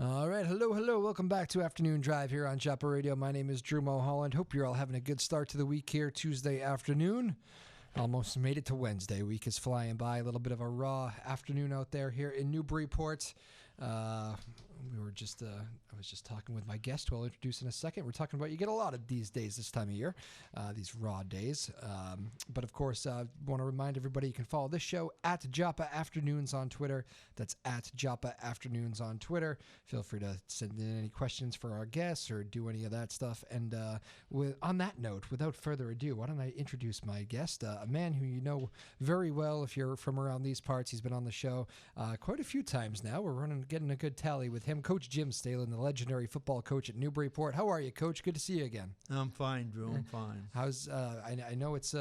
All right, hello. Welcome back to Afternoon Drive here on Joppa Radio. My name is Drew Moholland. Hope you're all having a good start to the week here Tuesday afternoon. Almost made it to Wednesday. Week is flying by. A little bit of a raw afternoon out there here in Newburyport. I was just talking with my guest, who I'll introduce in a second. We're talking about, you get a lot of these days this time of year, these raw days. But of course, want to remind everybody you can follow this show at Joppa Afternoons on Twitter. That's at Joppa Afternoons on Twitter. Feel free to send in any questions for our guests or do any of that stuff. And on that note, without further ado, why don't I introduce my guest, a man who you know very well if you're from around these parts. He's been on the show quite a few times now. We're getting a good tally with him. Coach Jim Stehlin, the legendary football coach at Newburyport. How are you, Coach? Good to see you again. I'm fine, Drew. I'm fine. How's I know it's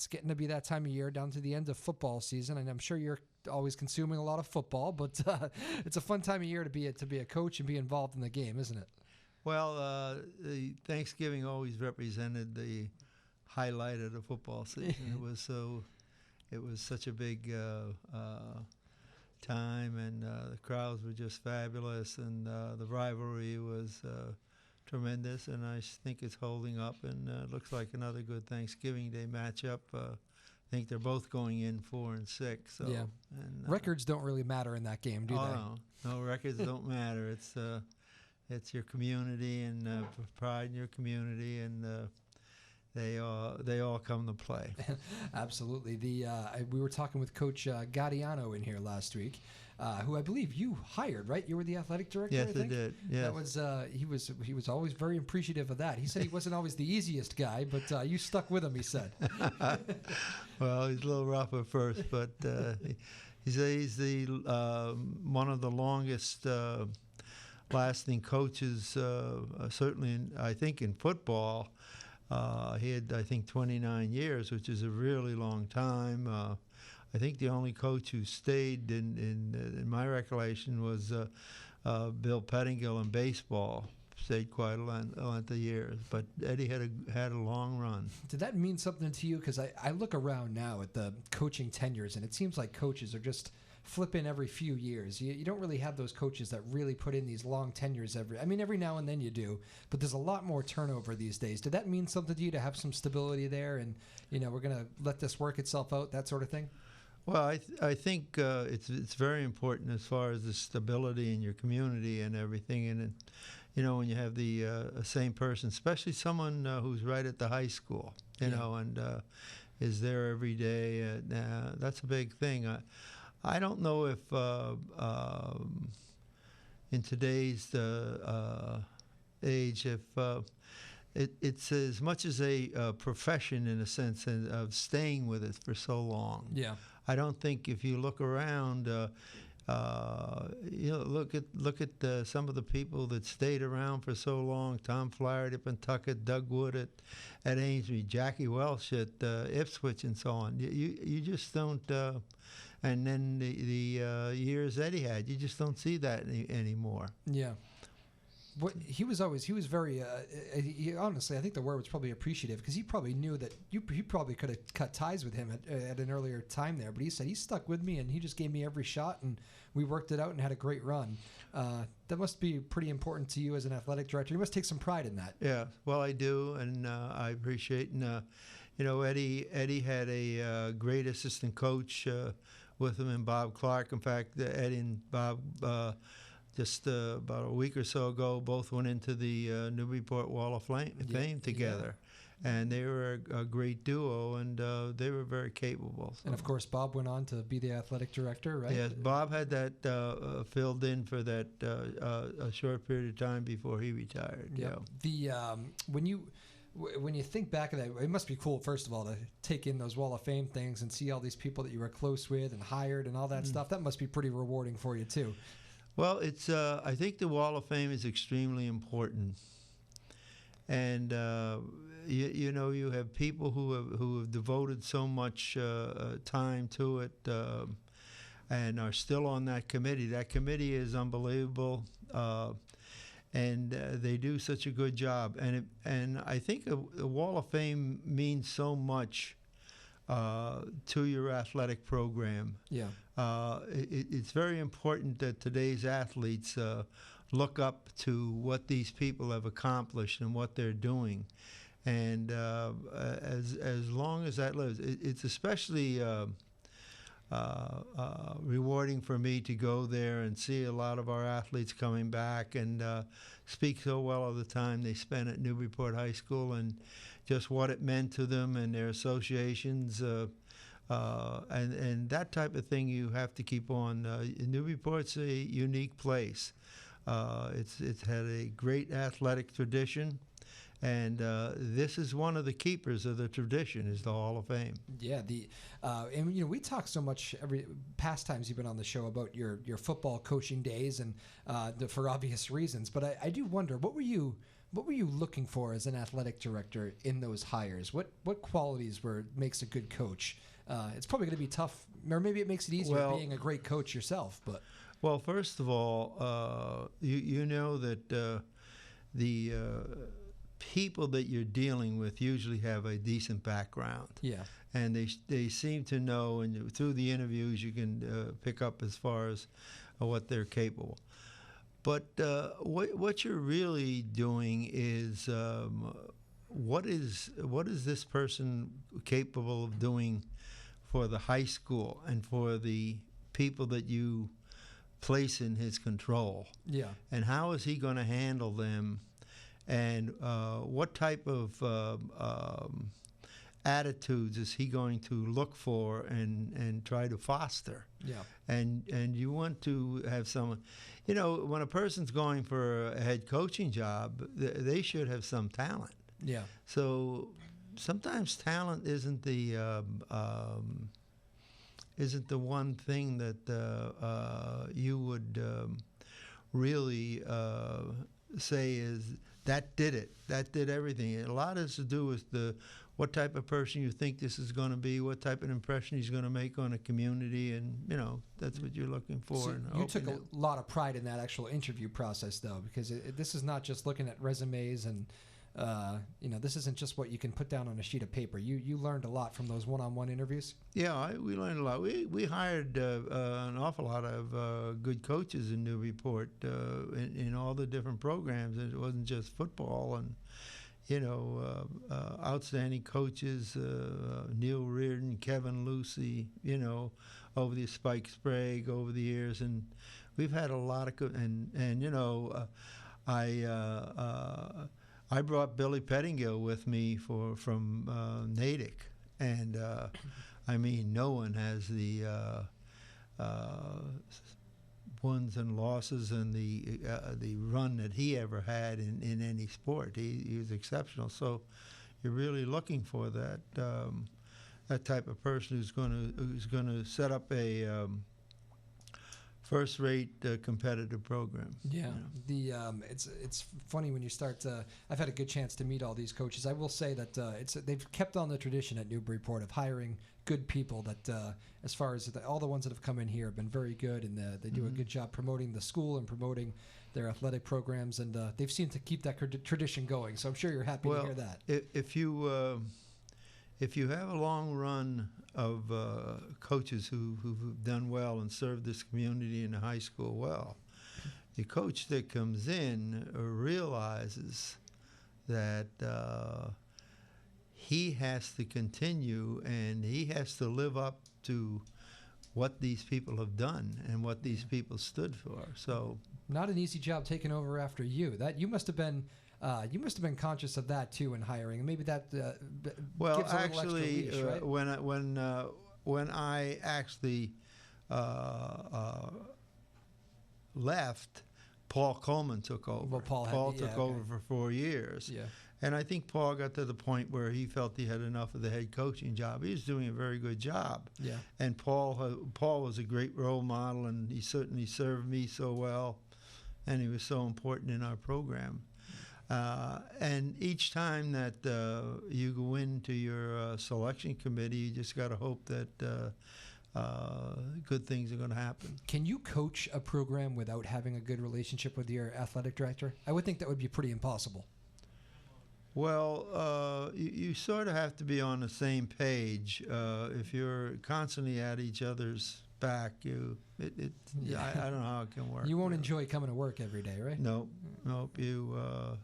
getting to be that time of year, down to the end of football season, and I'm sure you're always consuming a lot of football, but it's a fun time of year to be a coach and be involved in the game, isn't it? Well, the Thanksgiving always represented the highlight of the football season. It was such a big time, and the crowds were just fabulous, and the rivalry was tremendous, and I think it's holding up, and looks like another good Thanksgiving Day matchup. I think they're both going in 4-6. So, yeah. And, records don't really matter in that game, do they? No, records don't matter. It's your community and pride in your community, and they all come to play. Absolutely. We were talking with Coach Gaudiano in here last week, who I believe you hired, right? You were the athletic director. Yes, I think? I did. Yes. That was he was always very appreciative of that. He said he wasn't always the easiest guy, but you stuck with him. He said. Well, he's a little rough at first, but he's the one of the longest lasting coaches, certainly I think in football. He had, I think, 29 years, which is a really long time. I think the only coach who stayed, in my recollection, was Bill Pettingill in baseball. Stayed quite a length of years, but Eddie had a long run. Did that mean something to you? Because I look around now at the coaching tenures, and it seems like coaches are just flipping every few years. You don't really have those coaches that really put in these long tenures every now and then you do, but there's a lot more turnover these days. Did that mean something to you to have some stability there, and we're going to let this work itself out, that sort of thing? Well, I think it's very important as far as the stability in your community and everything. And when you have the same person, especially someone who's right at the high school, and is there every day, that's a big thing. I don't know if in today's age, if it's as much as a profession in a sense of staying with it for so long. Yeah. I don't think if you look around, look at some of the people that stayed around for so long: Tom Flaherty at Pentucket, Doug Wood at Amesbury, Jackie Welsh at Ipswich, and so on. You just don't. And then the years Eddie had, you just don't see that anymore. Yeah. He was very, honestly, I think the word was probably appreciative, because he probably knew that you probably could have cut ties with him at an earlier time there. But he said he stuck with me, and he just gave me every shot, and we worked it out and had a great run. That must be pretty important to you as an athletic director. You must take some pride in that. Yeah, well, I do, and I appreciate. And Eddie had a great assistant coach with him, and Bob Clark. In fact, Eddie and Bob. Just about a week or so ago, both went into the Newburyport Wall of Fame together. Yeah. And they were a great duo, and they were very capable. So. And, of course, Bob went on to be the athletic director, right? Yes, Bob had that filled in for that a short period of time before he retired. Yeah. When you think back of that, it must be cool, first of all, to take in those Wall of Fame things and see all these people that you were close with and hired and all that stuff. That must be pretty rewarding for you, too. Well, it's. I think the Wall of Fame is extremely important, and you have people who have devoted so much time to it, and are still on that committee. That committee is unbelievable, and they do such a good job. And I think the Wall of Fame means so much to your athletic program. Yeah. It's very important that today's athletes look up to what these people have accomplished and what they're doing. And as long as that lives, it's especially rewarding for me to go there and see a lot of our athletes coming back and speak so well of the time they spent at Newburyport High School and just what it meant to them and their associations. And that type of thing you have to keep on. Newburyport's a unique place. It's had a great athletic tradition, and this is one of the keepers of the tradition, is the Hall of Fame. Yeah, and we talk so much every past times you've been on the show about your football coaching days, and for obvious reasons. But I do wonder, what were you looking for as an athletic director in those hires? What qualities makes a good coach? It's probably going to be tough, or maybe it makes it easier being a great coach yourself. But well, first of all, you know that the people that you're dealing with usually have a decent background. Yeah, and they seem to know, and through the interviews you can pick up as far as what they're capable. But what you're really doing is what is this person capable of doing for the high school and for the people that you place in his control? Yeah. And how is he going to handle them? And what type of attitudes is he going to look for and try to foster? Yeah. And you want to have someone, when a person's going for a head coaching job, they should have some talent. Yeah. So sometimes talent isn't the one thing that you would really say is that did it. That did everything. A lot has to do with what type of person you think this is going to be, what type of impression he's going to make on a community, and that's what you're looking for. So you took a lot of pride in that actual interview process, though, because this is not just looking at resumes and this isn't just what you can put down on a sheet of paper. You learned a lot from those one-on-one interviews. Yeah, we learned a lot. We hired an awful lot of good coaches in Newburyport in all the different programs. And it wasn't just football, and outstanding coaches, Neil Reardon, Kevin Lucy, over the Spike Sprague over the years, and we've had a lot of good. I brought Billy Pettingill with me from Natick, and no one has the wins and losses and the run that he ever had in any sport. He was exceptional. So you're really looking for that type of person who's going to set up a first-rate competitive program. Yeah, it's funny when you start. I've had a good chance to meet all these coaches. I will say that they've kept on the tradition at Newburyport of hiring good people. That as far as all the ones that have come in here have been very good, and they do a good job promoting the school and promoting their athletic programs, and they've seemed to keep that tradition going. So I'm sure you're happy to hear that. If you have a long run of coaches who've done well and served this community in the high school well, the coach that comes in realizes that he has to continue and he has to live up to what these people have done and what these people stood for. So, not an easy job taking over after you. That you must have been conscious of that too in hiring. Maybe that gives a little extra leash, right? When I actually left, Paul Coleman took over. Well, Paul took over for 4 years. Yeah. And I think Paul got to the point where he felt he had enough of the head coaching job. He was doing a very good job. Yeah. And Paul was a great role model, and he certainly served me so well, and he was so important in our program. And each time that you go into your selection committee, you just got to hope that good things are going to happen. Can you coach a program without having a good relationship with your athletic director? I would think that would be pretty impossible. Well, you sort of have to be on the same page. If you're constantly at each other's back, I don't know how it can work. You won't enjoy coming to work every day, right? Nope. You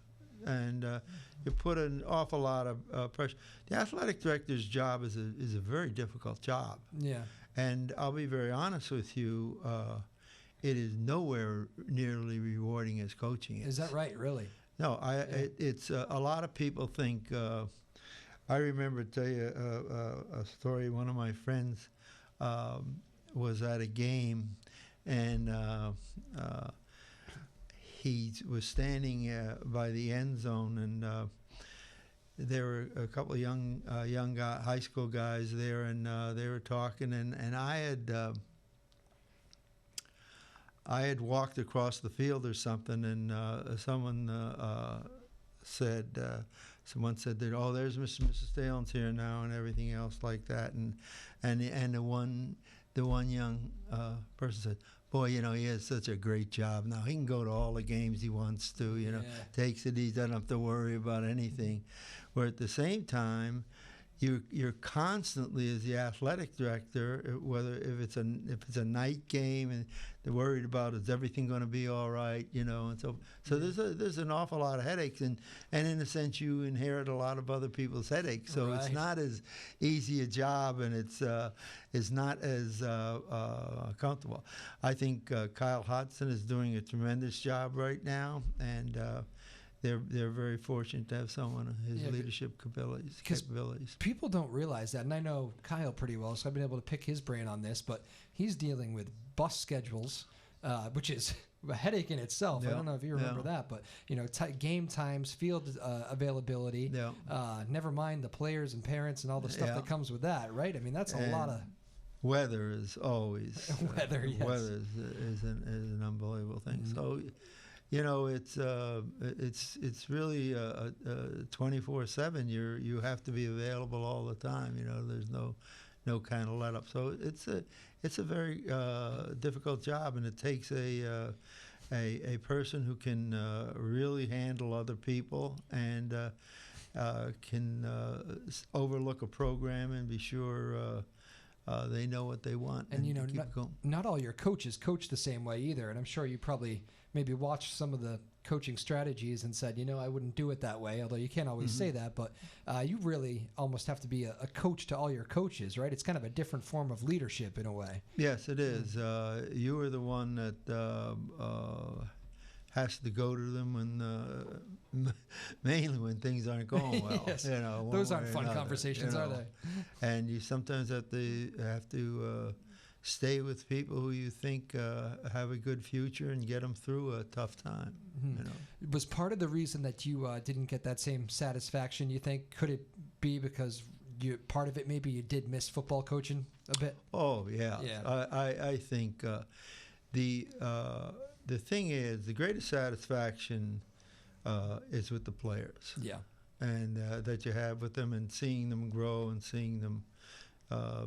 put an awful lot of pressure. The athletic director's job is a very difficult job. Yeah. And I'll be very honest with you, it is nowhere nearly rewarding as coaching is. Is that right? Really? No, it's a lot of people think. I remember tell you a story. One of my friends was at a game, and he was standing by the end zone, and there were a couple of young high school guys there, and they were talking, and I had walked across the field or something, and someone said that, oh, there's Mr. and Mrs. Stehlin's here now, and everything else like that, and the one young person said, boy, he has such a great job now. He can go to all the games he wants to, takes it easy, doesn't have to worry about anything. Where at the same time, you're constantly, as the athletic director, whether if it's a night game, and they're worried about, is everything going to be all right, and so there's an awful lot of headaches, and in a sense you inherit a lot of other people's headaches, so It's not as easy a job, and it's not as comfortable. I think Kyle Hodgson is doing a tremendous job right now, and they're very fortunate to have someone of his leadership capabilities. People don't realize that, and I know Kyle pretty well, so I've been able to pick his brain on this, but he's dealing with bus schedules, which is a headache in itself. I don't know if you remember that, but game times, field availability, never mind the players and parents and all the stuff that comes with that, right? I mean, that's a lot of... Weather is always... Weather, yes. Weather is an unbelievable thing. Mm-hmm. So... it's really 24/7. You have to be available all the time. There's no kind of let up. So it's a very difficult job, and it takes a person who can really handle other people and can overlook a program and be sure they know what they want. And not all your coaches coach the same way either. And I'm sure you probably maybe watched some of the coaching strategies and said, I wouldn't do it that way, although you can't always say that, but you really almost have to be a coach to all your coaches, right? It's kind of a different form of leadership in a way. Yes, it is. You are the one that has to go to them when, mainly when things aren't going well. Yes. Those aren't fun conversations, are they? And you sometimes have to stay with people who you think have a good future and get them through a tough time. Was part of the reason that you didn't get that same satisfaction, you think, could it be because part of it maybe you did miss football coaching a bit? Oh, yeah. I think the thing is, the greatest satisfaction is with the players. Yeah. And that you have with them, and seeing them grow and seeing them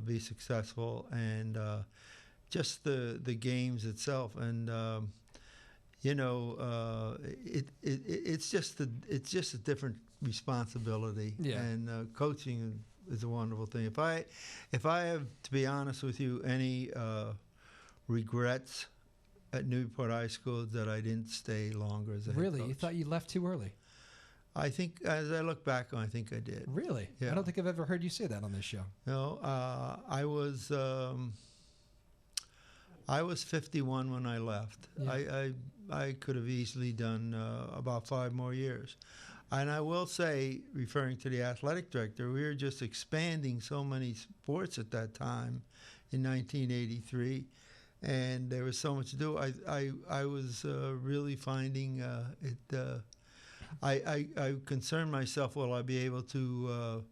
be successful, and just the games itself, and it's just a different responsibility. Yeah. And coaching is a wonderful thing. If I have to be honest with you, any regrets at Newburyport High School that I didn't stay longer as a head Really? coach. You thought you left too early? I think, as I look back on, I think I did. Really? Yeah. I don't think I've ever heard you say that on this show. No, I was 51 when I left. Yeah. I could have easily done about 5 more years. And I will say, referring to the athletic director, we were just expanding so many sports at that time in 1983, and there was so much to do. I was really finding it. I concerned myself, will I be able to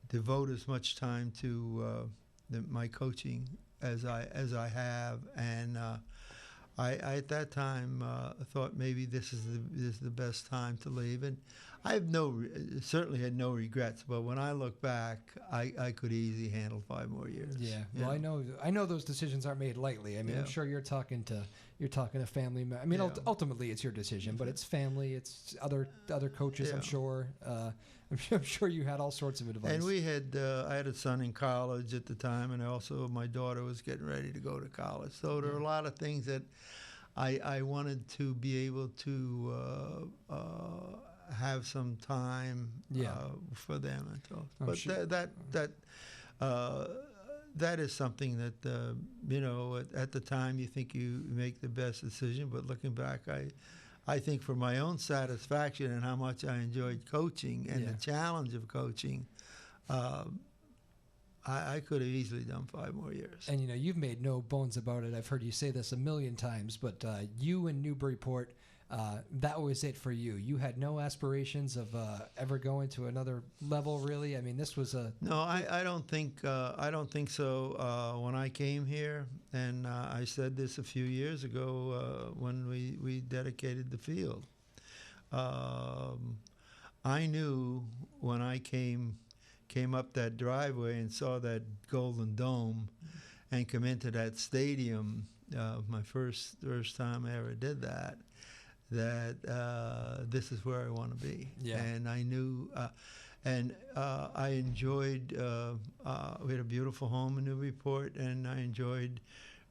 devote as much time to my coaching as I have, and I at that time thought maybe this is the best time to leave, and I have certainly had no regrets. But when I look back, I could easily handle 5 more years. Yeah. Well, I know those decisions aren't made lightly. I mean, I'm sure you're talking to family. I mean, ultimately it's your decision, but it's family, it's other coaches. I'm sure. I'm sure you had all sorts of advice. And I had a son in college at the time, and also my daughter was getting ready to go to college. So there were a lot of things that I wanted to be able to have some time for them. And so. But sure. That is something that, at the time you think you make the best decision, but looking back, I think for my own satisfaction and how much I enjoyed coaching and the challenge of coaching, I could have easily done 5 more years. And, you've made no bones about it. I've heard you say this a million times, but you in Newburyport, that was it for you. You had no aspirations of ever going to another level, really? I mean, this was a... No, I don't think so. When I came here, and I said this a few years ago when we dedicated the field, I knew when I came up that driveway and saw that Golden Dome and come into that stadium, my first time I ever did that this is where I want to be. Yeah. And I knew, I enjoyed, we had a beautiful home in Newburyport, and I enjoyed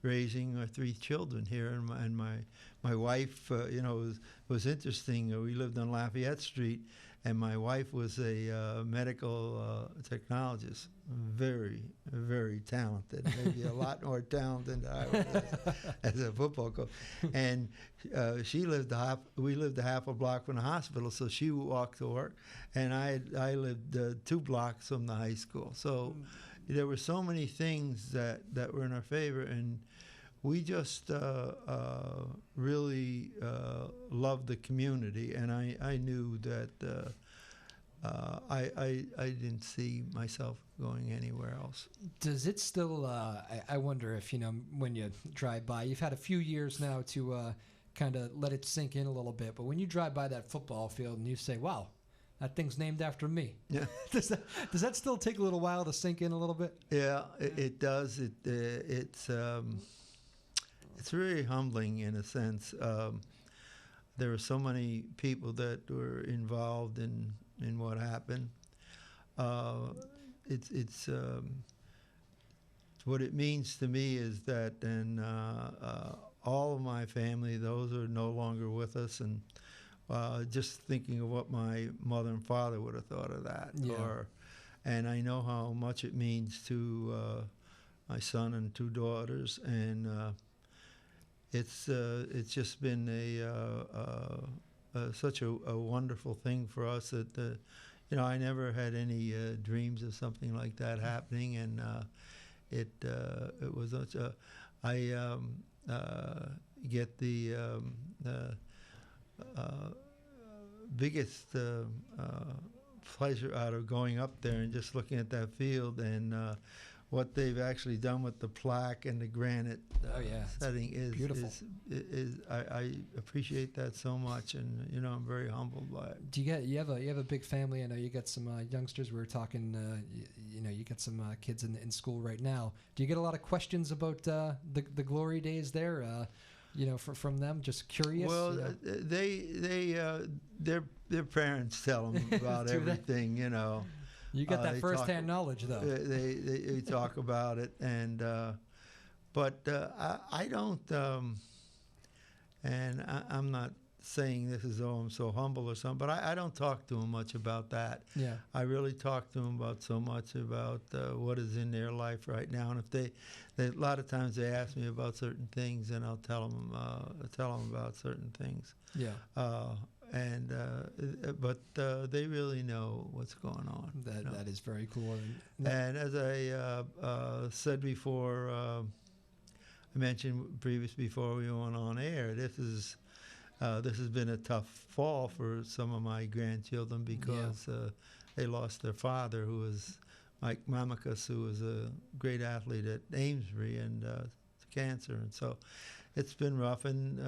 raising our 3 children here. And my wife, was interesting. We lived on Lafayette Street, and my wife was a medical technologist, very, very talented, maybe a lot more talented than I was as a football coach. And we lived a half a block from the hospital, so she walked to work, and I lived 2 blocks from the high school. So there were so many things that were in our favor, and we just really loved the community, and I knew that I didn't see myself going anywhere else. Does it still, I wonder if, when you drive by, you've had a few years now to kind of let it sink in a little bit, but when you drive by that football field and you say, wow, that thing's named after me. Yeah. Does that still take a little while to sink in a little bit? Yeah, it does. It's very humbling in a sense. There were so many people that were involved in what happened. It's what it means to me is that, and all of my family, those are no longer with us, and just thinking of what my mother and father would have thought of that. Yeah. And I know how much it means to my son and 2 daughters, and it's just been such a wonderful thing for us that I never had any dreams of something like that happening, and it was such a get the biggest pleasure out of going up there and just looking at that field, and what they've actually done with the plaque and the granite setting is beautiful. I appreciate that so much, and I'm very humbled by it. Do you have a big family? I know you got some youngsters. We were talking. You got some kids in school right now. Do you get a lot of questions about the glory days there? From them, just curious. Well, their parents tell them about everything. You got that first-hand knowledge, though. They talk about it, and but I don't. And I'm not saying this as though I'm so humble or something, but I don't talk to them much about that. Yeah. I really talk to them about so much about what is in their life right now, and if they a lot of times they ask me about certain things, and I'll tell them about certain things. Yeah. But they really know what's going on. That is very cool. And as I said before, I mentioned before we went on air, this has been a tough fall for some of my grandchildren because they lost their father, who was Mike Mamakas, who was a great athlete at Amesbury, and cancer, and so it's been rough, and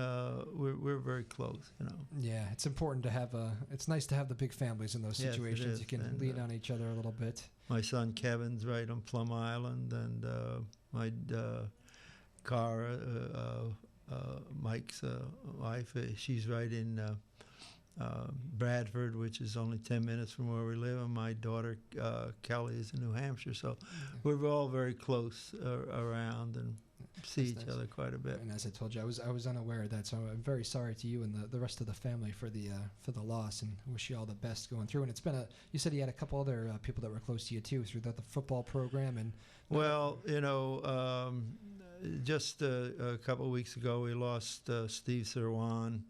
we're very close, Yeah, it's important to have it's nice to have the big families in those situations. You can lean on each other a little bit. My son Kevin's right on Plum Island, and my Cara, Mike's wife, she's right in Bradford, which is only 10 minutes from where we live, and my daughter Kelly is in New Hampshire. So we're all very close around and see each other quite a bit. And as I told you, I was unaware of that, so I'm very sorry to you and the rest of the family for the loss, and wish you all the best going through. And it's been you said you had a couple other people that were close to you too through the football program. And well, just a couple of weeks ago, we lost Steve Sirwan,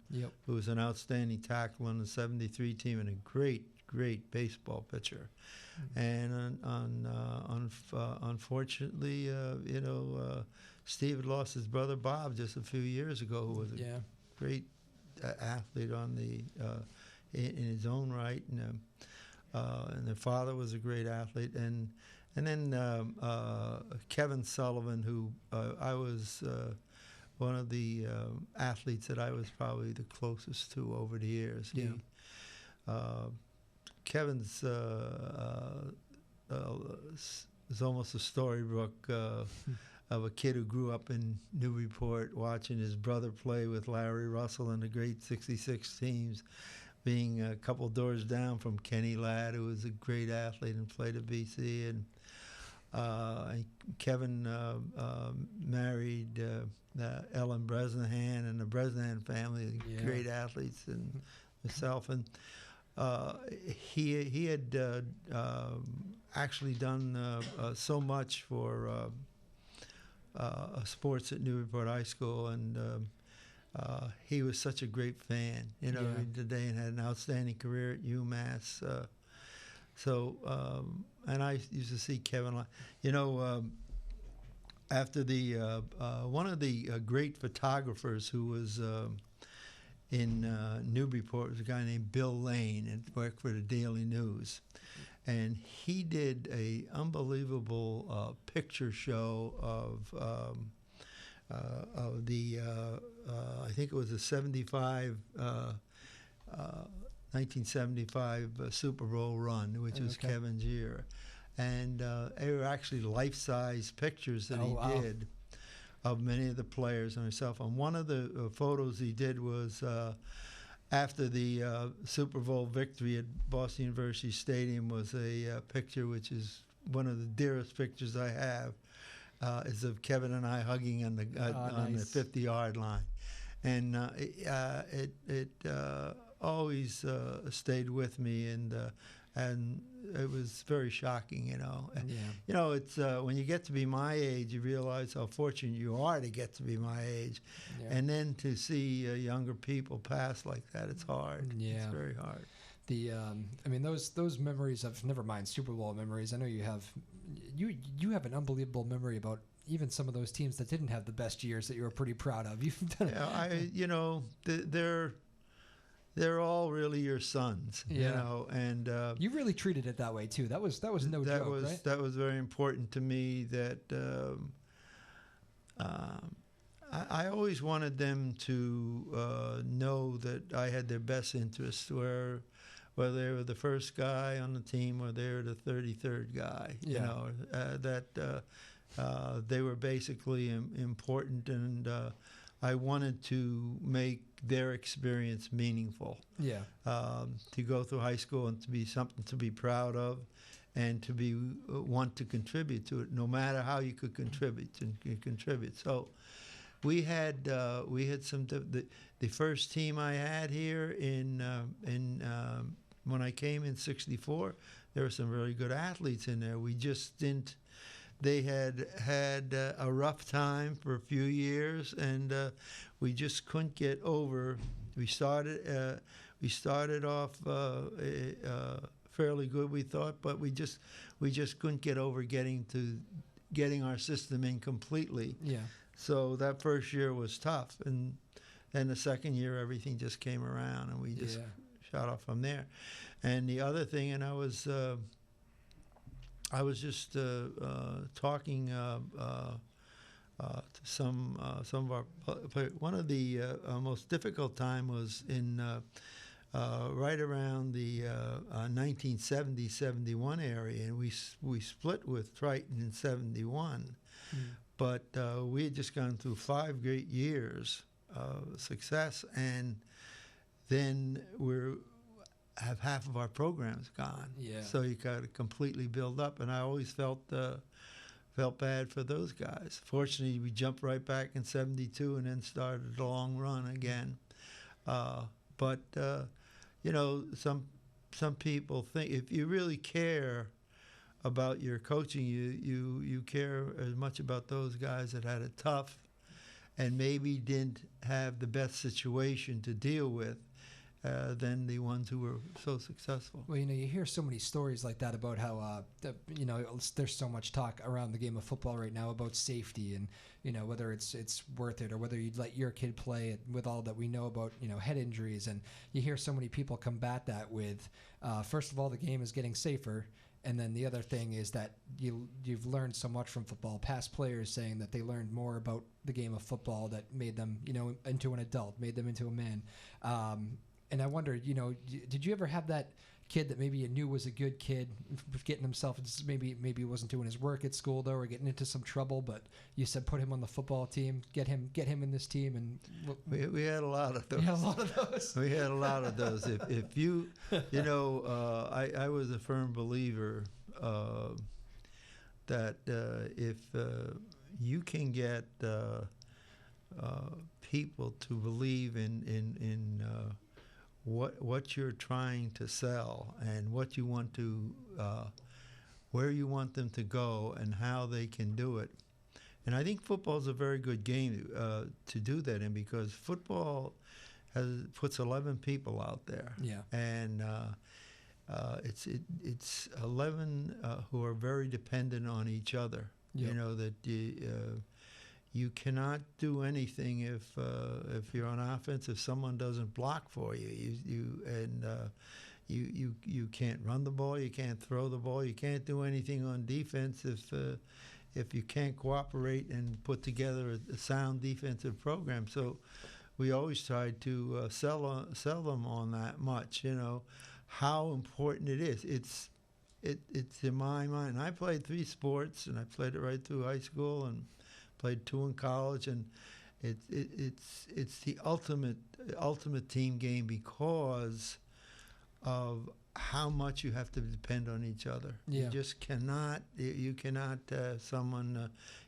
who was an outstanding tackle on the 73 team and a great baseball pitcher. And unfortunately, Steve had lost his brother Bob just a few years ago, who was a great athlete on in his own right, and their father was a great athlete, and then Kevin Sullivan, who I was one of the athletes that I was probably the closest to over the years. Kevin's is almost a storybook of a kid who grew up in Newburyport, watching his brother play with Larry Russell and the great 66 teams, being a couple doors down from Kenny Ladd, who was a great athlete and played at BC. And Kevin married Ellen Bresnahan, and the Bresnahan family, great athletes, and myself. And he had actually done so much for sports at Newburyport High School, and he was such a great fan, today, and had an outstanding career at UMass. And I used to see Kevin, after the one of the great photographers who was in Newburyport was a guy named Bill Lane, and worked for the Daily News. And he did a unbelievable picture show of the I think it was a 1975 Super Bowl run, which was Kevin's year, and they were actually life-size pictures that he did of many of the players and himself. And one of the photos he did was after the Super Bowl victory at Boston University Stadium, was a picture which is one of the dearest pictures I have, is of Kevin and I hugging on the 50-yard line. And it always stayed with me, and it was very shocking, It's when you get to be my age, you realize how fortunate you are to get to be my age, and then to see younger people pass like that, it's hard. It's very hard. Those memories of, never mind Super Bowl memories. I know you have an unbelievable memory about even some of those teams that didn't have the best years that you were pretty proud of. You've done they're all really your sons, and you really treated it that way too. That was no joke, right? That was very important to me. That I always wanted them to know that I had their best interests, whether they were the first guy on the team or they were the 33rd guy. That they were basically important, and I wanted to make their experience meaningful. To go through high school and to be something to be proud of, and to be want to contribute to it, no matter how you could contribute. So we had some the first team I had here in when I came in '64. There were some really good athletes in there. We just didn't. They had a rough time for a few years, and we just couldn't get over. We started off fairly good, we thought, but we just couldn't get over getting our system in completely. So that first year was tough, and then the second year everything just came around, and we just shot off from there. And the other thing, and I was just talking to some of our players. One of the most difficult time was in right around the 1970-71 area, and we split with Triton in '71. But we had just gone through 5 great years of success, and then have half of our programs gone. Yeah. So you got to completely build up, and I always felt bad for those guys. Fortunately, we jumped right back in '72 and then started a long run again. But some people think if you really care about your coaching, you care as much about those guys that had it tough and maybe didn't have the best situation to deal with than the ones who were so successful. Well, you hear so many stories like that about how, there's so much talk around the game of football right now about safety and, whether it's worth it or whether you'd let your kid play it with all that we know about, head injuries. And you hear so many people combat that with, first of all, the game is getting safer. And then the other thing is that you've learned so much from football. Past players saying that they learned more about the game of football that made them, into an adult, made them into a man. And I wondered, did you ever have that kid that maybe you knew was a good kid, getting himself maybe he wasn't doing his work at school though, or getting into some trouble, but you said put him on the football team, get him in this team, and we had a lot of those. We had a lot of those. We had a lot of those. If you, I was a firm believer that if you can get people to believe in what you're trying to sell and what you want to, where you want them to go and how they can do it. And I think football is a very good game to do that in, because football puts 11 people out there. Yeah. And it's 11 who are very dependent on each other. Yep. That you cannot do anything if you're on offense if someone doesn't block for you. You can't run the ball, you can't throw the ball, you can't do anything on defense if you can't cooperate and put together a sound defensive program. So we always tried to sell them on that much. How important it is. It's in my mind. I played 3 sports, and I played it right through high school and played 2 in college, and it's the ultimate team game because of how much you have to depend on each other. Yeah. You just cannot. You cannot.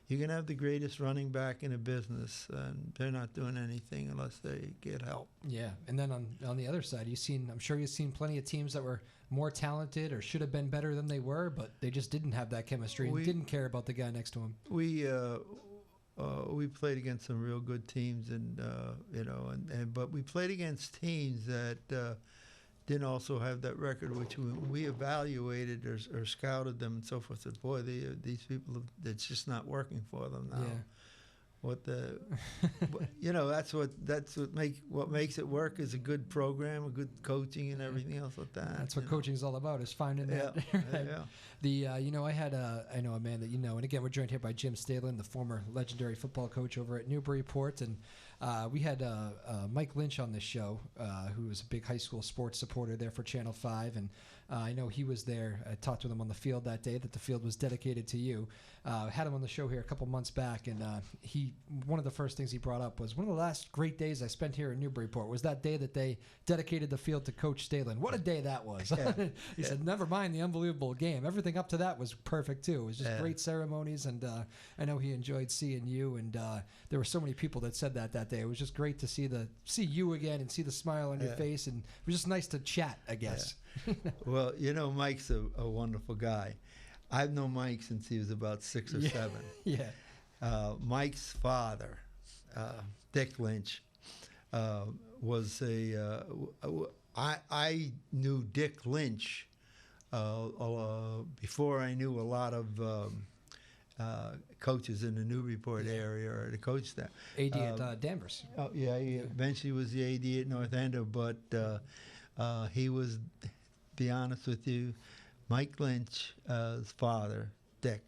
You can have the greatest running back in a business, and they're not doing anything unless they get help. Yeah, and then on the other side, I'm sure you've seen plenty of teams that were more talented or should have been better than they were, but they just didn't have that chemistry and didn't care about the guy next to him. We played against some real good teams, and but we played against teams that didn't also have that record, which we evaluated or scouted them and so forth. Said, boy, these people, it's just not working for them now. Yeah. What makes it work is a good program, a good coaching, and everything else like that. That's what coaching is all about, is finding that. Yeah. I know a man that and again, we're joined here by Jim Stehlin, the former legendary football coach over at Newburyport, and we had Mike Lynch on this show, who was a big high school sports supporter there for Channel 5, and I know he was there. I talked with him on the field that day, that the field was dedicated to you. Had him on the show here a couple months back, and one of the first things he brought up was one of the last great days I spent here in Newburyport was that day that they dedicated the field to Coach Stehlin. What a day that was. Yeah. He said, never mind the unbelievable game. Everything up to that was perfect, too. It was just great ceremonies, and I know he enjoyed seeing you, and there were so many people that said that day. It was just great to see you again and see the smile on your face, and it was just nice to chat, I guess. Yeah. Well, Mike's a wonderful guy. I've known Mike since he was about 6 or 7. Yeah. Mike's father, Dick Lynch, was I knew Dick Lynch before I knew a lot of coaches in the Newburyport area or the coach staff. AD at Danvers. Oh, yeah, he eventually was the AD at North Ender, but he was, to be honest with you, Mike Lynch's father, Dick,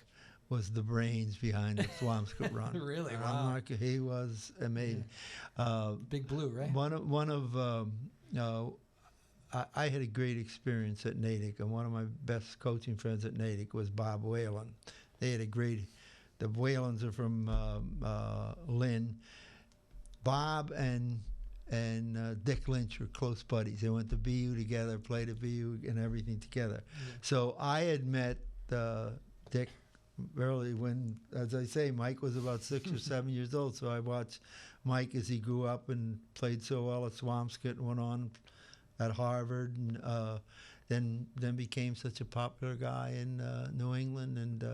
was the brains behind the Swampscott run. Really? Wow. He was amazing. Big Blue, right? I had a great experience at Natick, and one of my best coaching friends at Natick was Bob Whalen. They had the Whalens are from Lynn. Bob and and Dick Lynch were close buddies. They went to BU together, played at BU, and everything together. Yeah. So I had met Dick early when, as I say, Mike was about 6 or 7 years old. So I watched Mike as he grew up and played so well at Swampscott and went on at Harvard, and then became such a popular guy in New England. And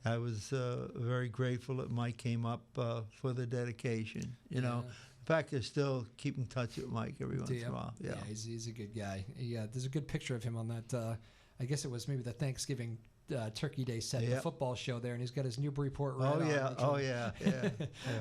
I was very grateful that Mike came up for the dedication. You know, in fact, I still keep in touch with Mike every once in a while. Yeah, he's a good guy. Yeah, there's a good picture of him on that. I guess it was maybe the Thanksgiving Turkey Day set, the football show there, and he's got his Newburyport red on.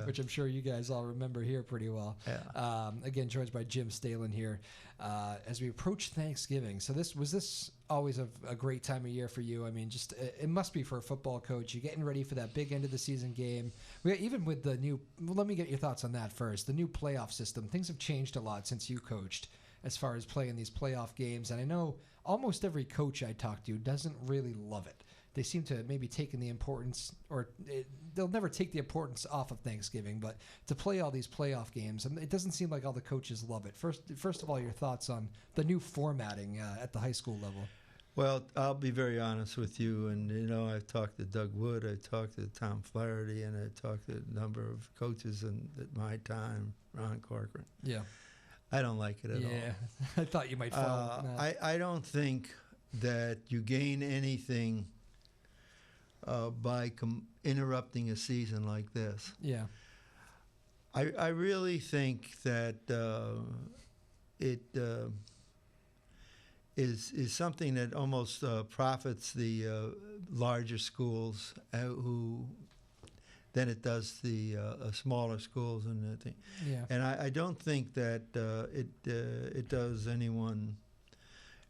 Which I'm sure you guys all remember here pretty well. Yeah. Again, joined by Jim Stehlin here. As we approach Thanksgiving, so was this always a great time of year for you? I mean, just it must be for a football coach. You're getting ready for that big end of the season game. Even with the new, let me get your thoughts on that first. The new playoff system, things have changed a lot since you coached as far as playing these playoff games, and I know almost every coach I talk to doesn't really love it. They seem to maybe taking the importance, they'll never take the importance off of Thanksgiving, but to play all these playoff games, and it doesn't seem like all the coaches love it. First of all, your thoughts on the new formatting at the high school level. Well, I'll be very honest with you, and I've talked to Doug Wood, I've talked to Tom Flaherty, and I've talked to a number of coaches at my time, Ron Corcoran. Yeah. I don't like it at all. Yeah, I thought you might fall. I don't think that you gain anything by interrupting a season like this. Yeah. I really think that it is something that almost profits the larger schools than it does the smaller schools and the thing. Yeah. And I don't think that it does anyone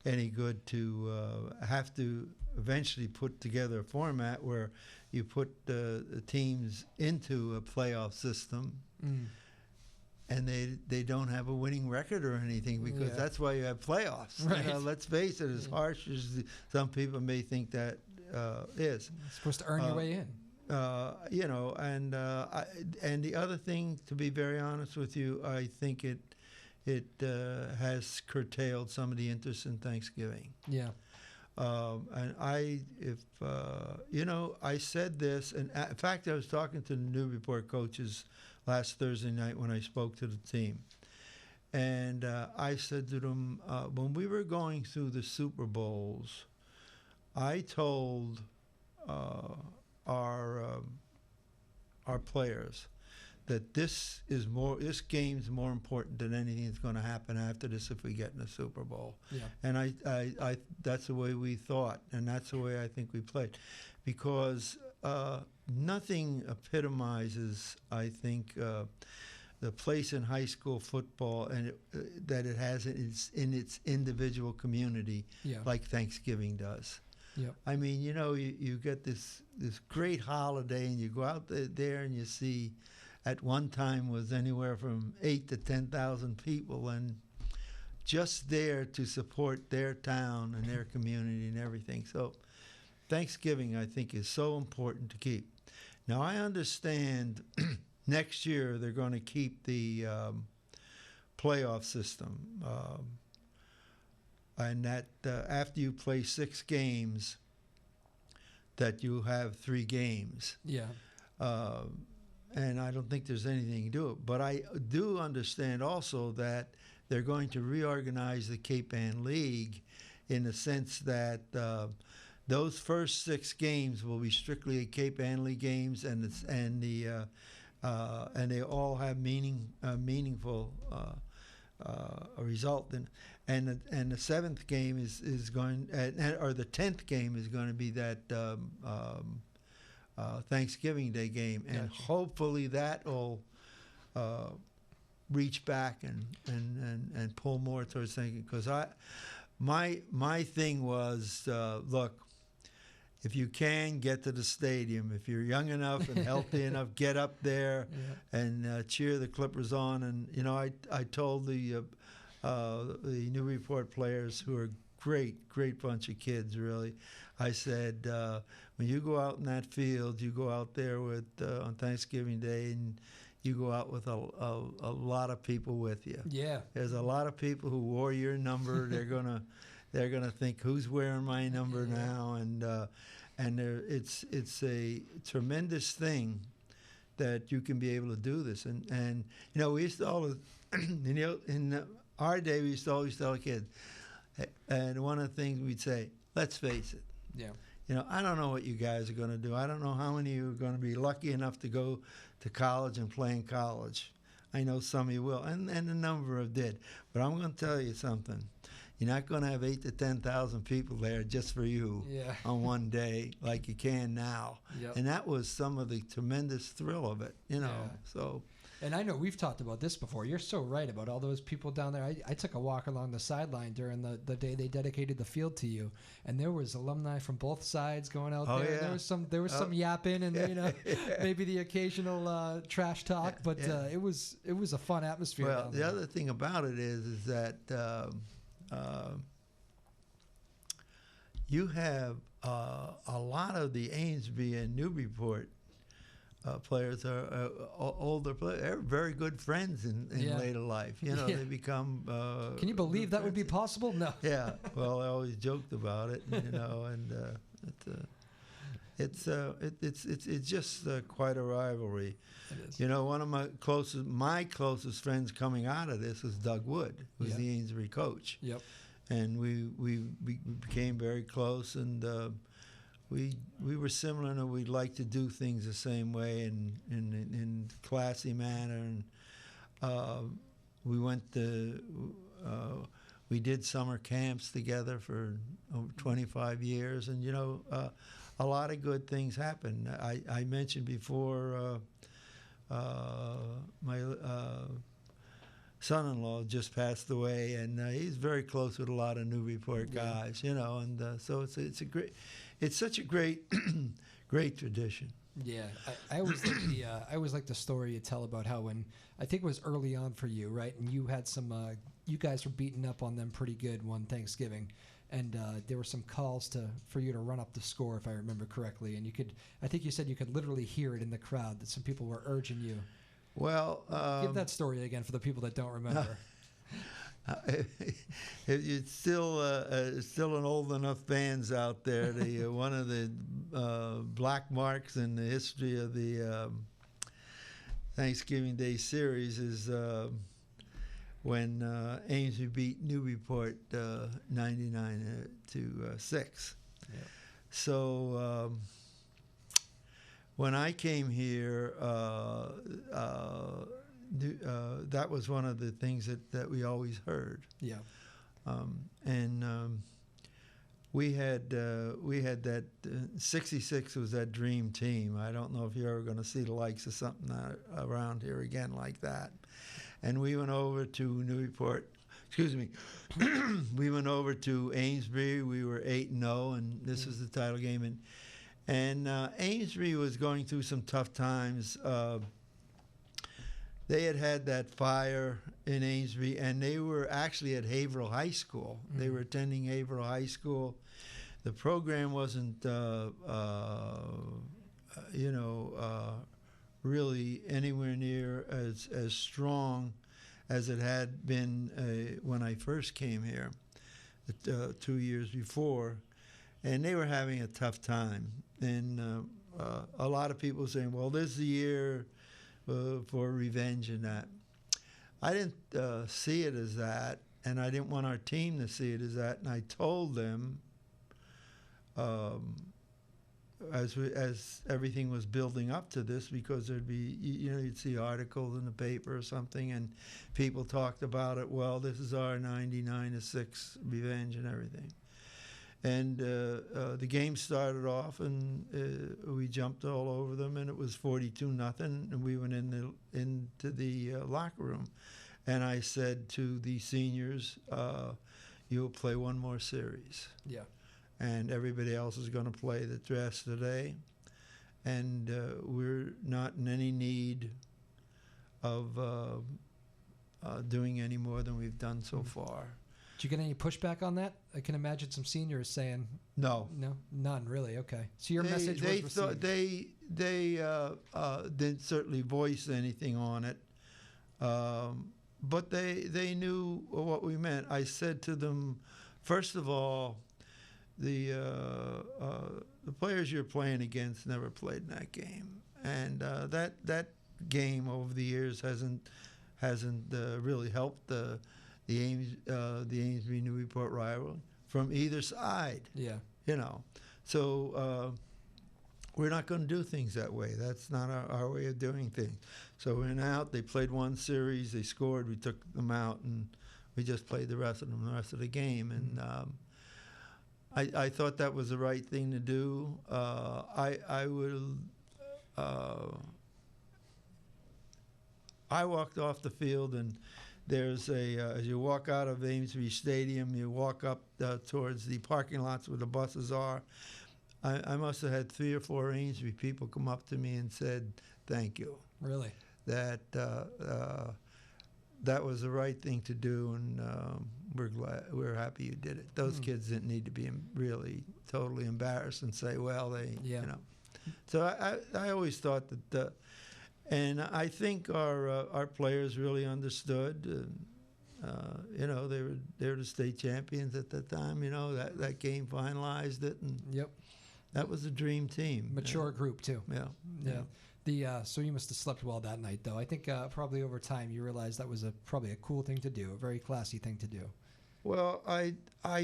any good to have to eventually put together a format where you put the teams into a playoff system and they don't have a winning record or anything, because that's why you have playoffs. Right. Let's face it, as harsh as some people may think that is. It's supposed to earn your way in. And the other thing, to be very honest with you, I think it has curtailed some of the interest in Thanksgiving. Yeah. And I said this, and in fact, I was talking to the Newburyport coaches last Thursday night when I spoke to the team. And I said to them, when we were going through the Super Bowls, I told our players that this game's more important than anything that's going to happen after this if we get in the Super Bowl. Yeah. And I that's the way we thought, and that's the way I think we played, because nothing epitomizes, I think, the place in high school football and that it has in its individual community, like Thanksgiving does. Yep. I mean, you get this great holiday, and you go out there and you see, at one time was anywhere from 8,000 to 10,000 people, and just there to support their town and their community and everything. So Thanksgiving, I think, is so important to keep. Now, I understand next year they're going to keep the playoff system, and that after you play 6 games, that you have 3 games. Yeah. And I don't think there's anything to do it. But I do understand also that they're going to reorganize the Cape Ann League in the sense that those first 6 games will be strictly Cape Ann League games, and they all have meaningful result. And the 7th game is going, or the 10th game is going to be that Thanksgiving Day game, and hopefully that will reach back and pull more towards thinking. Because my thing was, look, if you can get to the stadium, if you're young enough and healthy enough, get up there and cheer the Clippers on. And I told the Newburyport players, who are great bunch of kids, really. I said, when you go out in that field, you go out there with on Thanksgiving Day, and you go out with a lot of people with you. Yeah. There's a lot of people who wore your number. They're gonna think, who's wearing my number now, and it's a tremendous thing that you can be able to do this. And we used to always, in our day, we used to always tell kids, and one of the things we'd say, let's face it. Yeah. I don't know what you guys are going to do. I don't know how many of you are going to be lucky enough to go to college and play in college. I know some of you will, and a number of did. But I'm going to tell you something. You're not going to have 8,000 to 10,000 people there just for you on one day like you can now. Yep. And that was some of the tremendous thrill of it, So. And I know we've talked about this before. You're so right about all those people down there. I took a walk along the sideline during the day they dedicated the field to you, and there was alumni from both sides going out there. Yeah. There was some yapping and maybe the occasional trash talk, but it was a fun atmosphere. Well, down the there. other thing about it is that you have a lot of the Amesbury and Newburyport players are older players. They're very good friends in later life. They become. Can you believe that would be possible? No. Yeah. Well, I always joked about it, and it's just quite a rivalry. It is. One of my closest friends coming out of this was Doug Wood, who was the Amesbury coach. Yep. And we became very close, and we were similar, and we'd like to do things the same way and in classy manner. And we did summer camps together for over 25 years, and a lot of good things happened. I mentioned before my son-in-law just passed away, and he's very close with a lot of Newburyport guys, and so it's such a great great tradition. Yeah, I always like the story you tell about how when I think it was early on for you, right? And you had some you guys were beating up on them pretty good one Thanksgiving, and there were some calls for you to run up the score, if I remember correctly, and I think you said you could literally hear it in the crowd that some people were urging you. Well, give that story again for the people that don't remember. It's still an old enough bands out there. One of the black marks in the history of the Thanksgiving Day series is when Amesbury beat Newburyport 99 to 6. Yeah. So. When I came here, that was one of the things that we always heard. Yeah. We had that 66 was that dream team. I don't know if you're ever going to see the likes of something around here again like that. And we went over to Newburyport. Excuse me. We went over to Amesbury. We were 8-0, and this was the title game. And Amesbury was going through some tough times. They had that fire in Amesbury, and they were actually at Haverhill High School. Mm-hmm. They were attending Haverhill High School. The program wasn't, really anywhere near as strong as it had been when I first came here 2 years before. And they were having a tough time. And a lot of people saying, well, this is the year for revenge and that. I didn't see it as that, and I didn't want our team to see it as that. And I told them, as everything was building up to this, because there'd be, you'd see articles in the paper or something, and people talked about it, well, this is our 99-6 revenge and everything. And the game started off, and we jumped all over them, and it was 42-0. And we went into the locker room, and I said to the seniors, "You'll play one more series, and everybody else is going to play the rest today, and we're not in any need of doing any more than we've done so far." Did you get any pushback on that? I can imagine some seniors saying No. None really. Okay, so your message They was thought received. they didn't certainly voice anything on it, but they knew what we meant. I said to them, first of all, the players you're playing against never played in that game, and that game over the years hasn't really helped the Amesbury Newburyport rivalry from either side. Yeah. So we're not going to do things that way. That's not our way of doing things. So we went out. They played one series. They scored. We took them out, and we just played the rest of the game. And I thought that was the right thing to do. I walked off the field, and there's as you walk out of Amesbury Stadium, you walk up towards the parking lots where the buses are. I must have had 3 or 4 Amesbury people come up to me and said, "Thank you." Really? That was the right thing to do, and we're happy you did it. Those kids didn't need to be really totally embarrassed and say, "Well, So I always thought that. And I think our players really understood. They were the state champions at that time. That game finalized it, and that was a dream team. Mature group too. Yeah. So you must have slept well that night, though. I think probably over time you realized that was probably a cool thing to do, a very classy thing to do. Well, I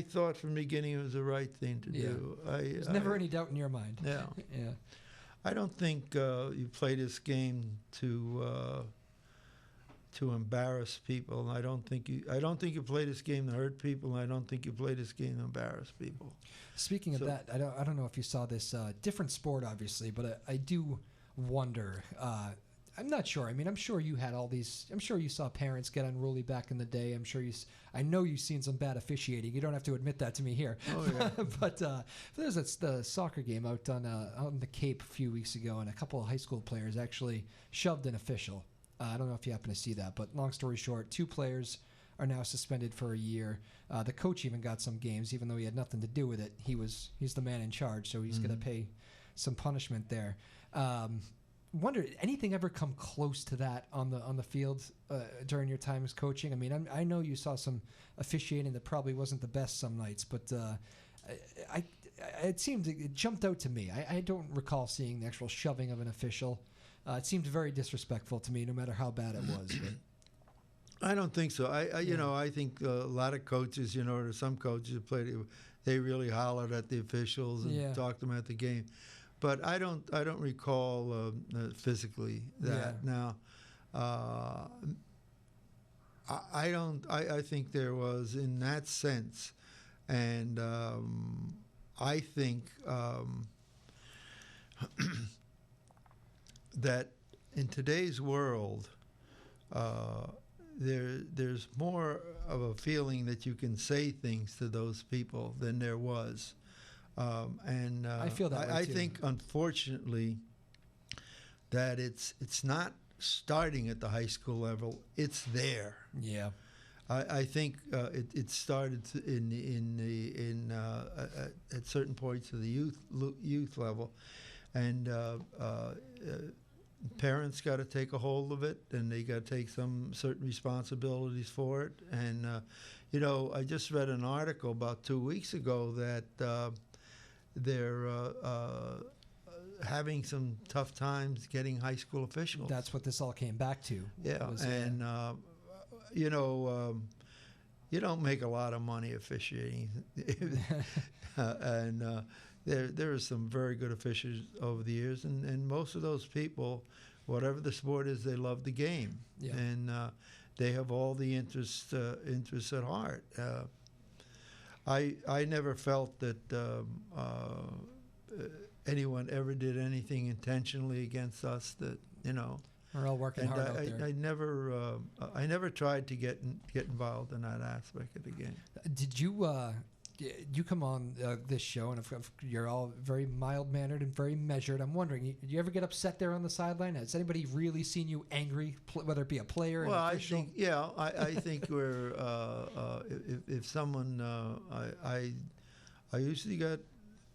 thought from the beginning it was the right thing to do. There's never any doubt in your mind. Yeah. Yeah. I don't think you play this game to embarrass people. I don't think you play this game to hurt people. And I don't think you play this game to embarrass people. Speaking of that, I don't know if you saw this different sport, obviously, but I do wonder. I'm not sure. I mean, I'm sure you had all these. I'm sure you saw parents get unruly back in the day. I know you've seen some bad officiating. You don't have to admit that to me here. Oh yeah. But there's the soccer game out on the Cape a few weeks ago, and a couple of high school players actually shoved an official. I don't know if you happen to see that, but long story short, 2 players are now suspended for a year. The coach even got some games, even though he had nothing to do with it. He's the man in charge, so he's going to pay some punishment there. Wonder, anything ever come close to that on the field during your time as coaching? I mean, I know you saw some officiating that probably wasn't the best some nights, but it jumped out to me. I don't recall seeing the actual shoving of an official. It seemed very disrespectful to me, no matter how bad it was. But. I don't think so. I think a lot of coaches, there's some coaches who played, they really hollered at the officials and talked to them at the game. But I don't recall physically that. Yeah. Now, I think there was in that sense, and I think that in today's world, there's more of a feeling that you can say things to those people than there was. I feel that way I too. think, unfortunately, that it's not starting at the high school level. It's there. Yeah. I think it started at certain points of the youth level, and parents got to take a hold of it, and they got to take some certain responsibilities for it. And I just read an article about 2 weeks ago that they're having some tough times getting high school officials. That's what this all came back to. Yeah, you don't make a lot of money officiating, and there are some very good officials over the years, and most of those people, whatever the sport is, they love the game, and they have all the interests at heart. I never felt that anyone ever did anything intentionally against us. We're all working hard out there. I never tried to get involved in that aspect of the game. Did you you come on this show, and you're all very mild-mannered and very measured. I'm wondering, do you ever get upset there on the sideline? Has anybody really seen you angry, whether it be a player? Well, an official? I think we're if someone I usually got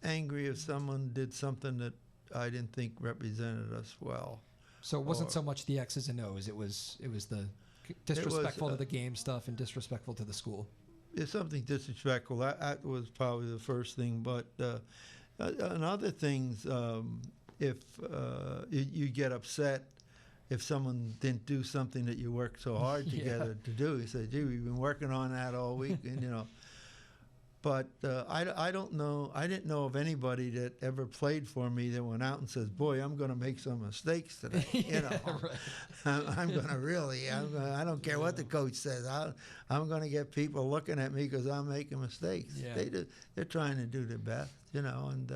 angry if someone did something that I didn't think represented us well. So it wasn't so much the X's and O's. It was the disrespectful to the game stuff and disrespectful to the school. It's something disrespectful. That was probably the first thing. But and other things, if you get upset if someone didn't do something that you worked so hard together to do. You say, gee, we've been working on that all week, and you know. But I don't know. I didn't know of anybody that ever played for me that went out and says, "Boy, I'm going to make some mistakes today." You know, right. I'm going to really. I don't care what the coach says. I'm going to get people looking at me because I'm making mistakes. Yeah. They're trying to do their best, you know. And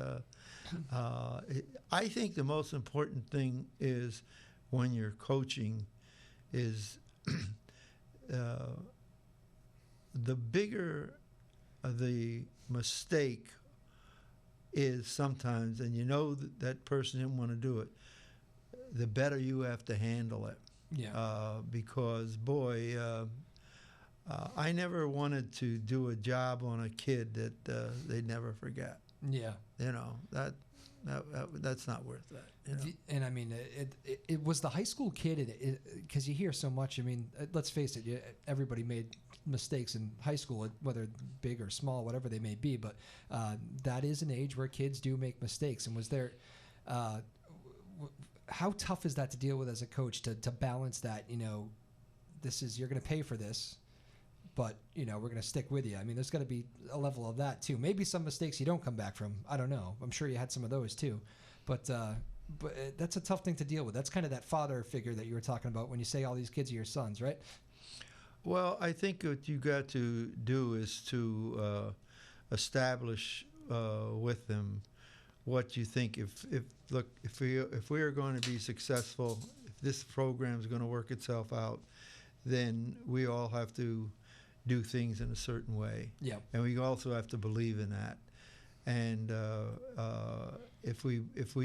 I think the most important thing is when you're coaching is the bigger the mistake is sometimes, and you know that person didn't want to do it, the better you have to handle it. Yeah. Because, boy, I never wanted to do a job on a kid that they'd never forget. Yeah. You know, that's not worth that. You know? And I mean, it was the high school kid, because you hear so much. I mean, let's face it, everybody made mistakes in high school, whether big or small, whatever they may be. But that is an age where kids do make mistakes. And was there, how tough is that to deal with as a coach to balance that? You know, you're going to pay for this, but you know we're going to stick with you. I mean, there's got to be a level of that too. Maybe some mistakes you don't come back from. I don't know. I'm sure you had some of those too, but that's a tough thing to deal with. That's kind of that father figure that you were talking about when you say all these kids are your sons, right? Well, I think what you got to do is to establish with them what you think. If we are going to be successful, if this program is going to work itself out, then we all have to do things in a certain way. Yeah. And we also have to believe in that. And if we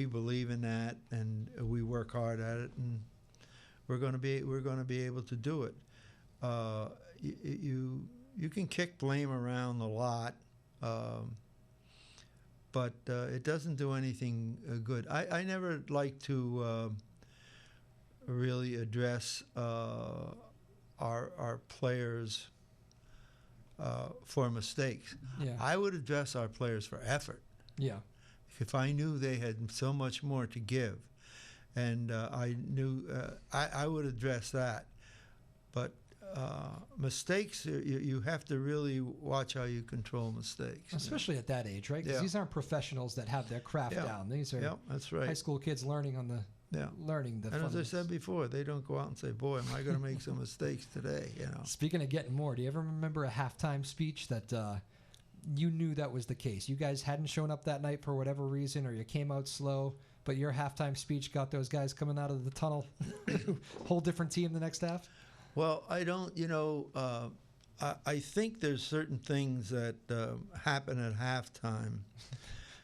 believe in that and we work hard at it, and we're going to be able to do it. You can kick blame around a lot, but it doesn't do anything good. I never like to really address our players for mistakes. Yeah. I would address our players for effort. Yeah. If I knew they had so much more to give, and I knew I would address that. But mistakes, you have to really watch how you control mistakes. Especially at that age, right? Because these aren't professionals that have their craft down. These are that's right. high school kids learning on the learning the. And as I said before, they don't go out and say, "Boy, am I going to make some mistakes today?" You know. Speaking of getting more, do you ever remember a halftime speech that you knew that was the case? You guys hadn't shown up that night for whatever reason, or you came out slow, but your halftime speech got those guys coming out of the tunnel, whole different team the next half. Well, I don't, I think there's certain things that happen at halftime.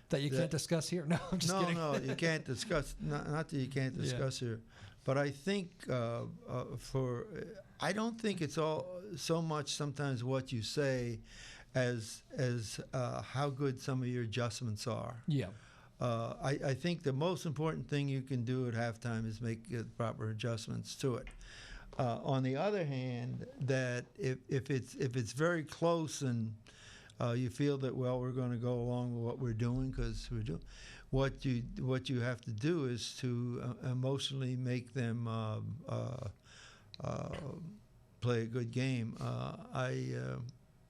That you can't discuss here? No, I'm just kidding. No, you can't discuss, not that you can't discuss here. But I think I don't think it's all so much sometimes what you say as how good some of your adjustments are. Yeah. I think the most important thing you can do at halftime is make proper adjustments to it. On the other hand, that if it's very close and you feel that we're going to go along with what we're doing because we're doing what you have to do is to emotionally make them play a good game.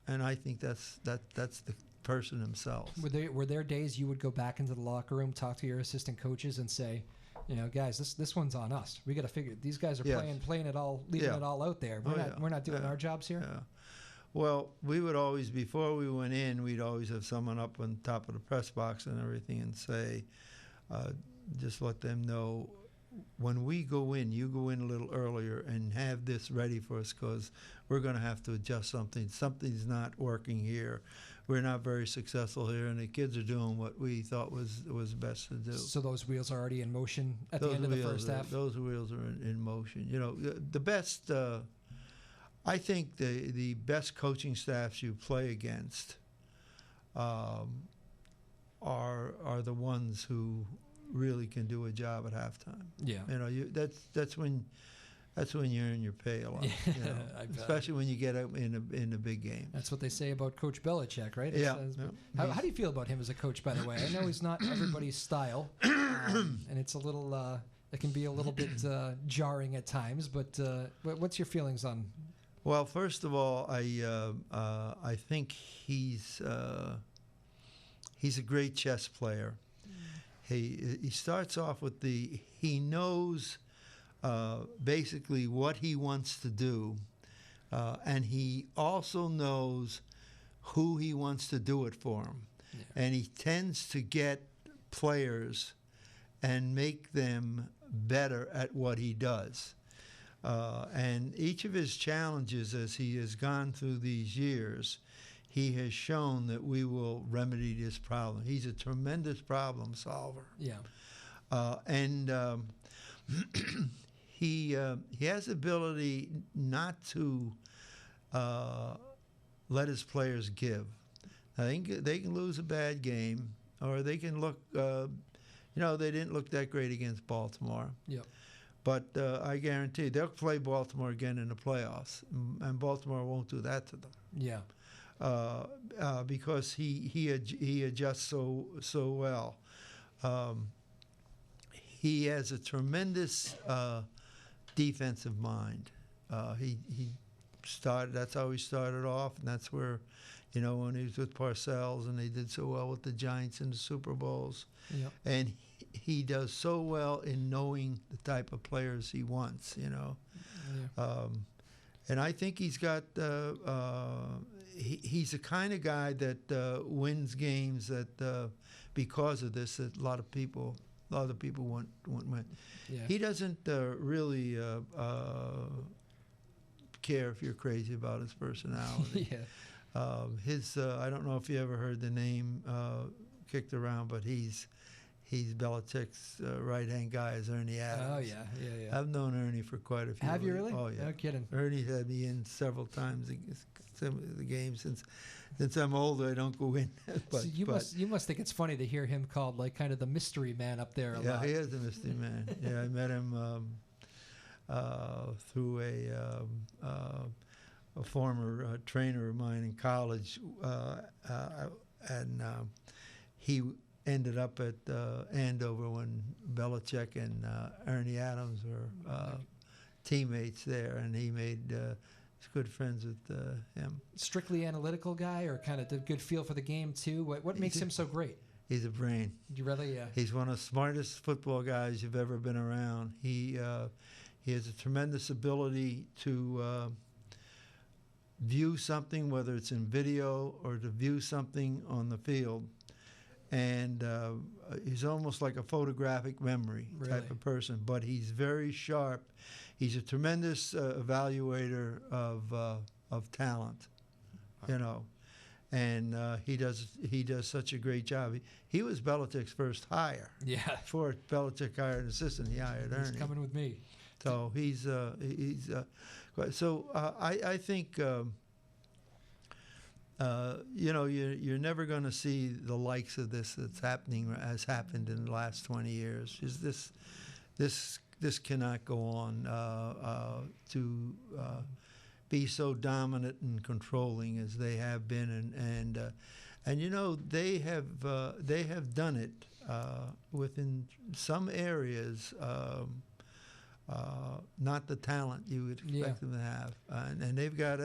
And I think that's the person himself. Were there days you would go back into the locker room, talk to your assistant coaches, and say, you know, guys, this one's on us. We got to figure these guys are playing it all, leaving it all out there. We're not doing our jobs here. Yeah. Well, we would always, before we went in, we'd always have someone up on top of the press box and everything and say, just let them know, when we go in, you go in a little earlier and have this ready for us because we're going to have to adjust something. Something's not working here. we're not very successful here, and the kids are doing what we thought was best to do. So those wheels are already in motion at the end of the first half? Those wheels are in motion. You know, the best, I think the best coaching staffs you play against are the ones who really can do a job at halftime. Yeah. You know, that's when you earn your pay a lot. Yeah, you know, especially when you get up in a big game. That's what they say about Coach Belichick, right? Yeah. How do you feel about him as a coach, by the way? I know he's not everybody's style, and it's a little, it can be a little bit jarring at times. But what's your feelings on? Well, first of all, I think he's a great chess player. He starts off with he knows basically what he wants to do, and he also knows who he wants to do it for him. Yeah. And he tends to get players and make them better at what he does. And each of his challenges as he has gone through these years, he has shown that we will remedy this problem. He's a tremendous problem solver. Yeah. And he has the ability not to let his players give. Now, they can lose a bad game, or they can look, they didn't look that great against Baltimore. Yep. But I guarantee they'll play Baltimore again in the playoffs, and Baltimore won't do that to them. Yeah. Because he adjusts so well. He has a tremendous defensive mind. He started. That's how he started off, and that's where, when he was with Parcells and they did so well with the Giants in the Super Bowls. Yep. And he does so well in knowing the type of players he wants. Yeah. And I think he's got. He's the kind of guy that wins games that because of this that a lot of people won't win. Yeah. He doesn't really care if you're crazy about his personality. Yeah. I don't know if you ever heard the name kicked around, but he's Belichick's right-hand guy is Ernie Adams. Oh, yeah. I've known Ernie for quite a few years. Have you really? Oh, yeah. No kidding. Ernie had me in several times some of the games. Since I'm older, I don't go in. But, so you must think it's funny to hear him called like kind of the mystery man up there a lot. Yeah, he is a mystery man. Yeah, I met him through a former trainer of mine in college, and he ended up at Andover when Belichick and Ernie Adams were teammates there, and he made good friends with him. Strictly analytical guy, or kind of a good feel for the game too? What makes him so great? He's a brain. You really? He's one of the smartest football guys you've ever been around. He has a tremendous ability to view something, whether it's in video or to view something on the field. And he's almost like a photographic memory type of person, but he's very sharp. He's a tremendous evaluator of talent, and he does such a great job. He was Belichick's first hire. Yeah. Before Belichick hired an assistant, he hired Ernie. He's coming with me. So I think. You're never going to see the likes of this that's has happened in the last 20 years. This cannot go on to be so dominant and controlling as they have been, and they have done it within some areas. Not the talent you would expect them to have, and they've got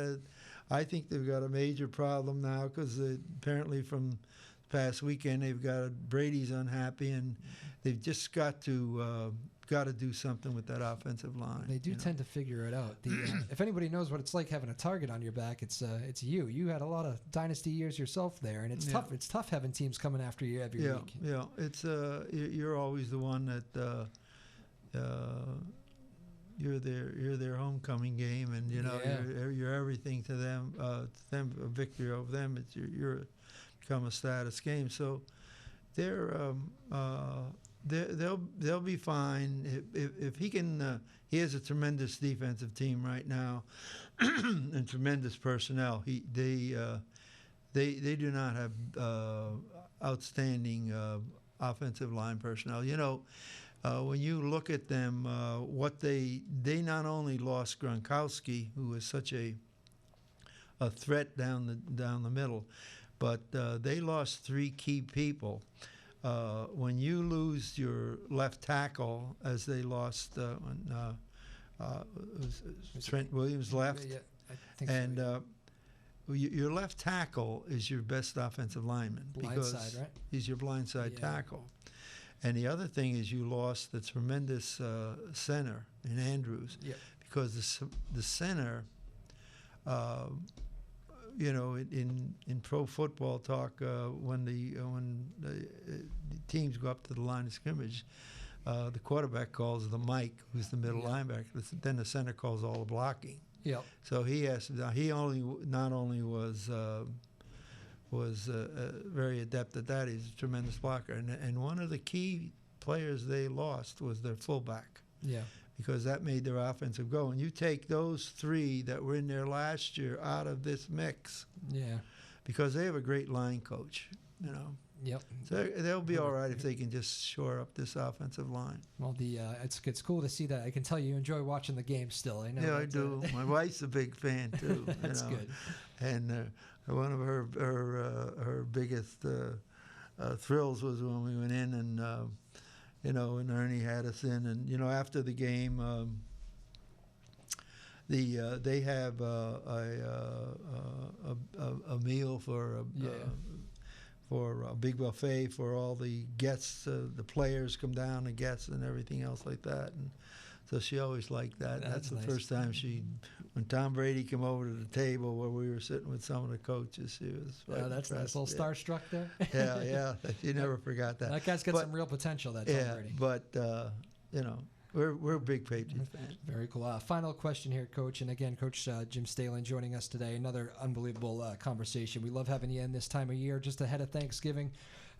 I think they've got a major problem now because apparently from past weekend they've got Brady's unhappy, and they've just got to do something with that offensive line. They do tend to figure it out. If anybody knows what it's like having a target on your back, it's you. You had a lot of dynasty years yourself there, and it's tough. It's tough having teams coming after you every week. Yeah, it's you're always the one that you're their homecoming game, and you're everything to them. A victory over them, you're become a status game. So they'll be fine if he can. He has a tremendous defensive team right now, and tremendous personnel. They do not have outstanding offensive line personnel. When you look at them, what they not only lost Gronkowski, who was such a threat down the middle, but they lost 3 key people. When you lose your left tackle, as they lost Trent Williams left, I think and so. Your left tackle is your best offensive lineman because Blindside, right? he's your blindside tackle. And the other thing is you lost the tremendous center in Andrews, because the center, in pro football talk, when the teams go up to the line of scrimmage, the quarterback calls the Mike, who's the middle linebacker. Then the center calls all the blocking. Yep. So he not only was very adept at that, he's a tremendous blocker. And one of the key players they lost was their fullback. Yeah. Because that made their offensive go. And you take those 3 that were in there last year out of this mix. Yeah. Because they have a great line coach, Yep. So they'll be all right if they can just shore up this offensive line. Well, it's cool to see that. I can tell you enjoy watching the game still. I know. Yeah, I do. My wife's a big fan too. That's good. And one of her biggest thrills was when we went in and and Ernie had us in, and after the game, they have a meal for a big buffet for all the guests. The players come down, the guests, and everything else like that. And so she always liked that. That's the nice. first time when Tom Brady came over to the table where we were sitting with some of the coaches, she was right. That's nice. A little starstruck there. Yeah. She never forgot that. That guy's got some real potential, that Tom Brady. But we're big Patriots fans. Very cool. Final question here, Coach. And again, Coach Jim Stehlin joining us today. Another unbelievable conversation. We love having you in this time of year, just ahead of Thanksgiving.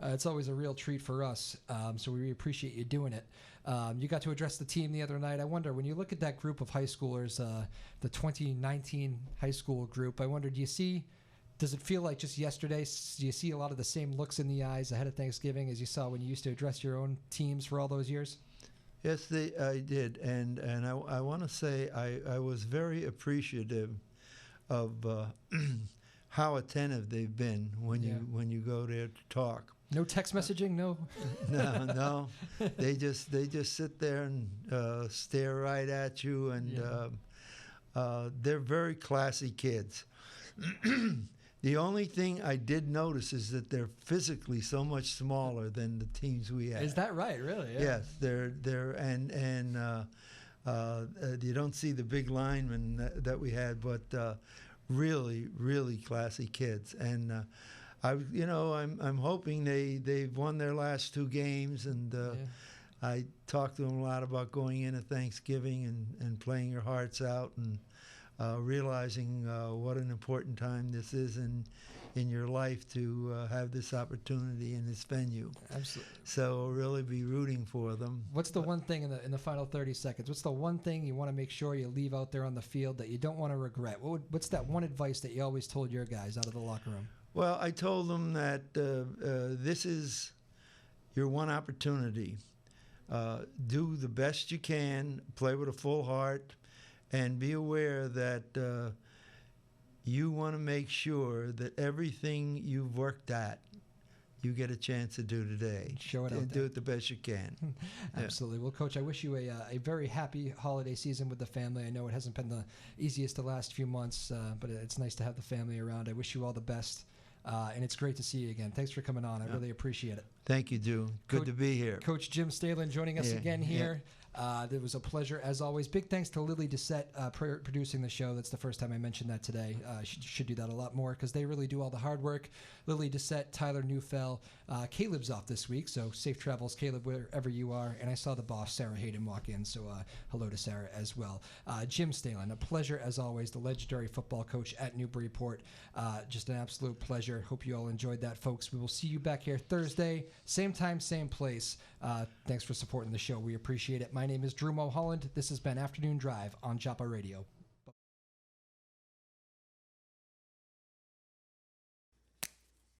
It's always a real treat for us, so we appreciate you doing it. You got to address the team the other night. I wonder, when you look at that group of high schoolers, the 2019 high school group, I wonder, does it feel like just yesterday? Do you see a lot of the same looks in the eyes ahead of Thanksgiving as you saw when you used to address your own teams for all those years? Yes, I did, and I want to say I was very appreciative of how attentive they've been when you go there to talk. No text messaging, no. No. They just sit there and stare right at you, and they're very classy kids. The only thing I did notice is that they're physically so much smaller than the teams we have. Is that right? Really? Yeah. Yes, they're and you don't see the big linemen that we had, but really, really classy kids. And I'm hoping they've won their last 2 games, and I talked to them a lot about going into Thanksgiving and playing your hearts out and realizing what an important time this is in your life to have this opportunity in this venue. Absolutely. So I'll really be rooting for them. What's the one thing in the final 30 seconds? What's the one thing you want to make sure you leave out there on the field that you don't want to regret? What's that one advice that you always told your guys out of the locker room? Well, I told them that this is your one opportunity. Do the best you can, play with a full heart, and be aware that you want to make sure that everything you've worked at, you get a chance to do today. Show it out and there. do it the best you can. Absolutely. Well, Coach, I wish you a very happy holiday season with the family. I know it hasn't been the easiest the last few months, but it's nice to have the family around. I wish you all the best. And it's great to see you again. Thanks for coming on. I really appreciate it. Thank you, Drew. Good to be here. Coach Jim Stehlin joining us again here. It was a pleasure, as always. Big thanks to Lily Doucette producing the show. That's the first time I mentioned that today. Should do that a lot more because they really do all the hard work. Lily Doucette, Tyler Neufeld. Caleb's off this week, so safe travels, Caleb, wherever you are. And I saw the boss, Sarah Hayden, walk in, so hello to Sarah as well. Jim Stehlin, a pleasure, as always, the legendary football coach at Newburyport. Just an absolute pleasure. Hope you all enjoyed that, folks. We will see you back here Thursday, same time, same place. Thanks for supporting the show. We appreciate it. My name is Drew Moholland. This has been Afternoon Drive on Joppa Radio.